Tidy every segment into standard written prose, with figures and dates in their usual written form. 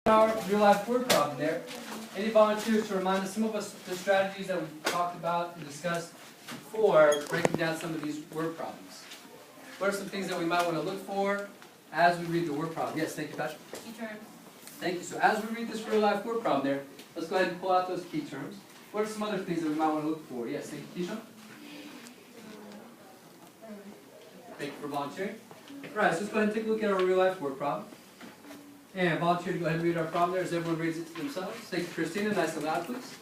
our real-life word problem there. Any volunteers to remind us some of the strategies that we've talked about and discussed before breaking down some of these word problems? What are some things that we might want to look for as we read the word problem? Yes, thank you, Patrick. Key terms. Thank you. So as we read this real-life word problem there, let's go ahead and pull out those key terms. What are some other things that we might want to look for? Yes, thank you, Keisha. Thank you for volunteering. Right, so let's go ahead and take a look at our real-life word problem. And volunteer to go ahead and read our problem there as everyone reads it to themselves. Thank you, Christina. Nice and loud, please.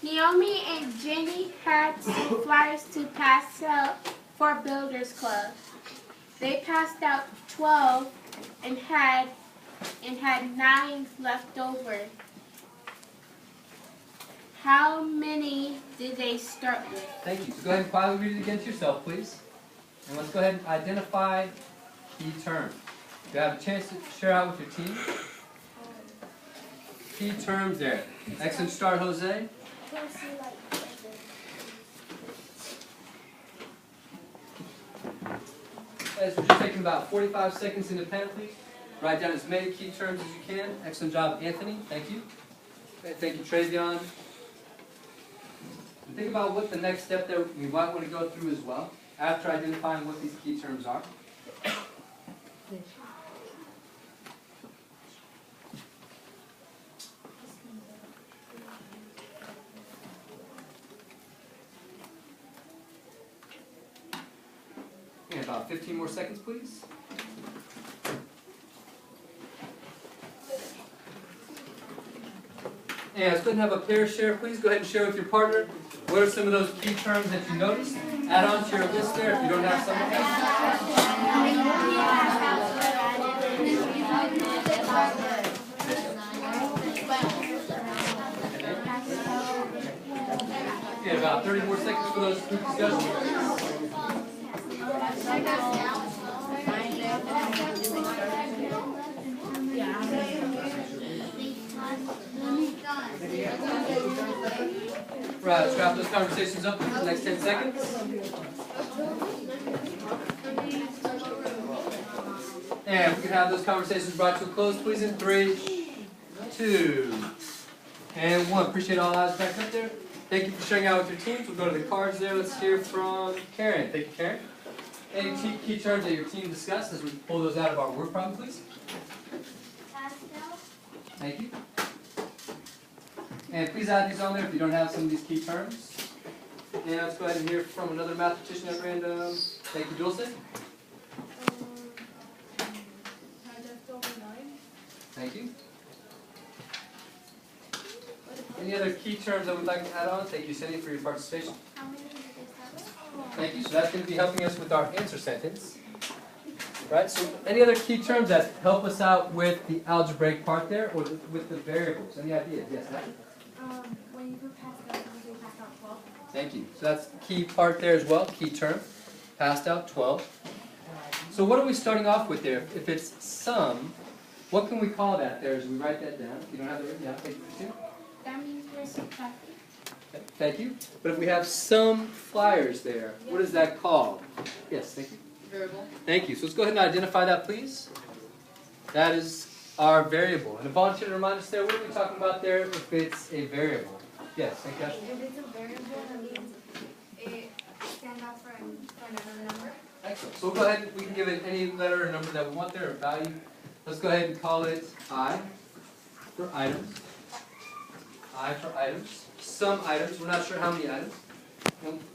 Naomi and Jenny had some flyers to pass out for Builders Club. They passed out 12 and had 9 left over. How many did they start with? Thank you. So go ahead and quietly read it again to yourself, please. And let's go ahead and identify key terms. You have a chance to share out with your team. Key terms there. Excellent start, Jose. As we're just taking about 45 seconds independently. Write down as many key terms as you can. Excellent job, Anthony. Thank you. Thank you, Travion. And think about what the next step that we might want to go through as well, after identifying what these key terms are. And about 15 more seconds, please. And let's go ahead and have a pair share. Please go ahead and share with your partner. What are some of those key terms that you noticed? Add on to your list there if you don't have some of them. Okay, about 30 more seconds for those group discussions. Right, let's wrap those conversations up in the next 10 seconds. And we can have those conversations brought to a close, please, in 3, 2, and 1. Appreciate all eyes back up there. Thank you for sharing out with your teams. We'll go to the cards there. Let's hear from Karen. Thank you, Karen. Any key terms that your team discussed as we pull those out of our word problem, please? Thank you. And please add these on there if you don't have some of these key terms. And let's go ahead and hear from another mathematician at random. Thank you, Joseph. Thank you. Any other key terms that we'd like to add on? Thank you, Cindy, for your participation. Thank you. So that's going to be helping us with our answer sentence. Right? So any other key terms that help us out with the algebraic part there, or with the variables? Any ideas? Yes, Natalie? When you pass out, you pass out 12. Thank you. So that's the key part there as well, key term. Passed out 12. So what are we starting off with there? If it's sum, what can we call that there as we write that down? If you don't have it written down, thank you, Christina. That means we're subtracting. Okay, thank you. But if we have some flyers there, what is that called? Yes, thank you. Variable. Thank you. So let's go ahead and identify that, please. That is our variable. And a volunteer to remind us there, what are we talking about there if it's a variable? Yes, thank you. If it's a variable, that means it stands out for another number. Excellent. So we'll go ahead and we can give it any letter or number that we want there, or value. Let's go ahead and call it I for items. I for items. Some items. We're not sure how many items.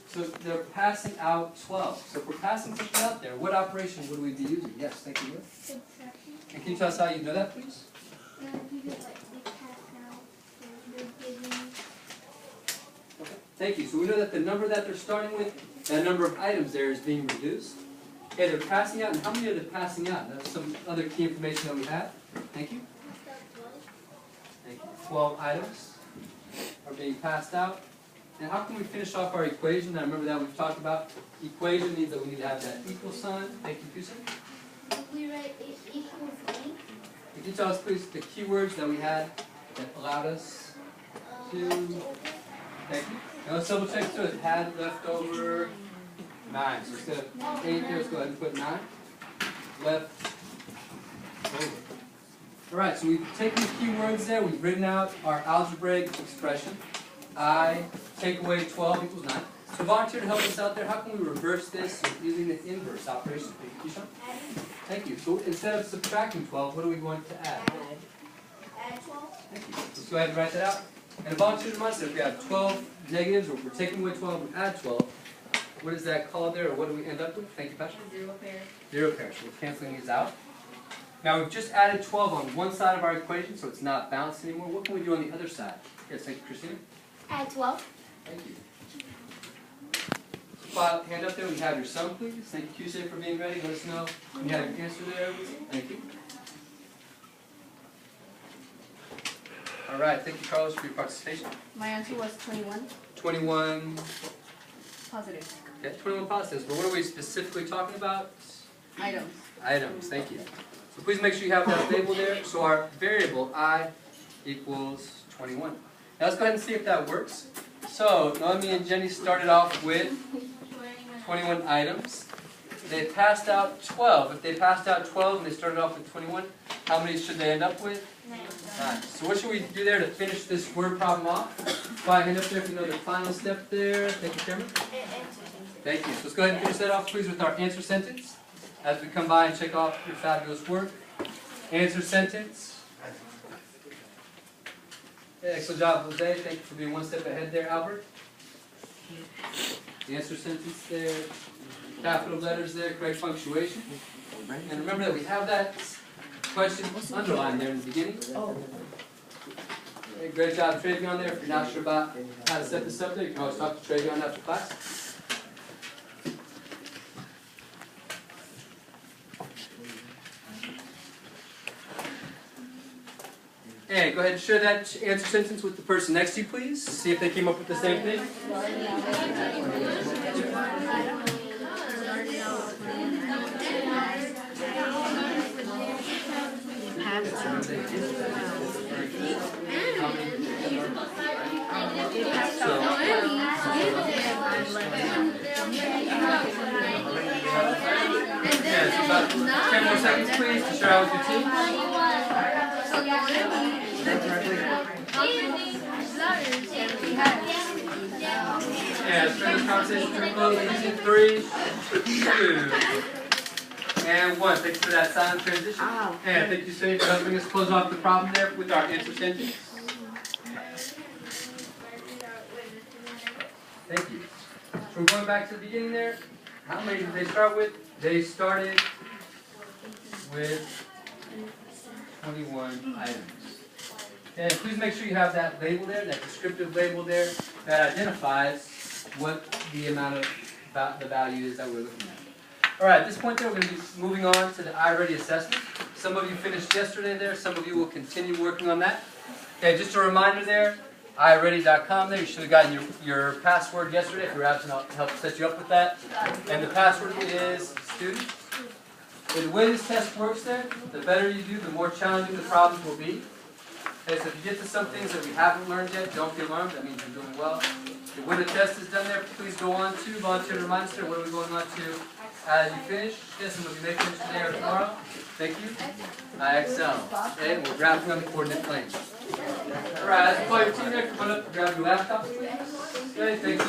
So they're passing out 12. So if we're passing something out there, what operation would we be using? Yes, thank you. Subtraction. And can you tell us how you know that, please? Because we pass out, they're giving. Okay. Thank you. So we know that the number that they're starting with, that number of items there is being reduced. Okay, they're passing out, and how many are they passing out? That's some other key information that we have. Thank you. Thank you. 12 items are being passed out. And how can we finish off our equation? I remember that we've talked about. Equation means that we need to have that equal sign. Thank you, Fusen. If we write it equals E. Could you tell us, please, the keywords that we had that allowed us to... Thank you. Now let's double check so it had left over 9. So instead of 8 there, let's go ahead and put 9. Left over. Alright, so we've taken a few words there, we've written out our algebraic expression. I take away 12 equals 9. So volunteer to help us out there, how can we reverse this using the inverse operation? Keisha? Thank you. So instead of subtracting 12, what are we going to add? Add 12. Thank you. Let's go ahead and write that out. And a volunteer reminds us if we have 12 negatives, or if we're taking away 12, we add 12. What is that called there, or what do we end up with? Thank you, Pastor. Zero pair. Zero pairs. So we're canceling these out. Now we've just added 12 on one side of our equation, so it's not balanced anymore. What can we do on the other side? Yes, thank you, Christina. Add 12. Thank you. File, hand up there when you have your sum, please. Thank you, Q-Say, for being ready. Let us know when you have your answer there. Thank you. All right, thank you, Carlos, for your participation. My answer was 21. 21, Positive. yeah, 21 positives. But what are we specifically talking about? Items. Items, thank you. So please make sure you have that label there. So our variable I equals 21. Now let's go ahead and see if that works. So Noemi and Jenny started off with 21 items. They passed out 12. If they passed out 12 and they started off with 21, how many should they end up with? 9. So what should we do there to finish this word problem off? Fine, hand up there if you know the final step there. Thank you, Chairman. Thank you. So let's go ahead and finish that off, please, with our answer sentence. As we come by and check off your fabulous work. Answer sentence. Yeah, excellent job, Jose. Thank you for being one step ahead there, Albert. The answer sentence there. Capital letters there, correct punctuation. And remember that we have that question underlined there in the beginning. Okay, great job, Travion, there. If you're not sure about how to set this up there, you can always talk to Travion after class. And go ahead and share that answer sentence with the person next to you, please. See if they came up with the same thing. Yeah, so about 10 more seconds, please, to share out with your team. Yeah, let's bring this conversation to a close in 3, 2, and 1. Thanks for that silent transition. And thank you, Sadie, for helping us close off the problem there with our answer sentence. Thank you. So we're going back to the beginning there. How many did they start with? They started with 21 items. And please make sure you have that label there, that descriptive label there, that identifies what the amount of the value is that we're looking at. All right, at this point there, we're going to be moving on to the iReady assessment. Some of you finished yesterday there. Some of you will continue working on that. Okay, just a reminder there, iReady.com there. You should have gotten your password yesterday. If you were absent, I'll help set you up with that. And the password is student. And the way this test works there, the better you do, the more challenging the problems will be. Okay, so if you get to some things that we haven't learned yet, don't be alarmed. That means you're doing well. Okay, when the test is done there, please go on to volunteer to remind us there. What are we going on to as you finish? Yes, and you may finish today or tomorrow. Thank you. IXL. Okay, and we're graphing on the coordinate plane. All right, let's call your team there. Come on up and grab your laptop, please. Okay, thank you.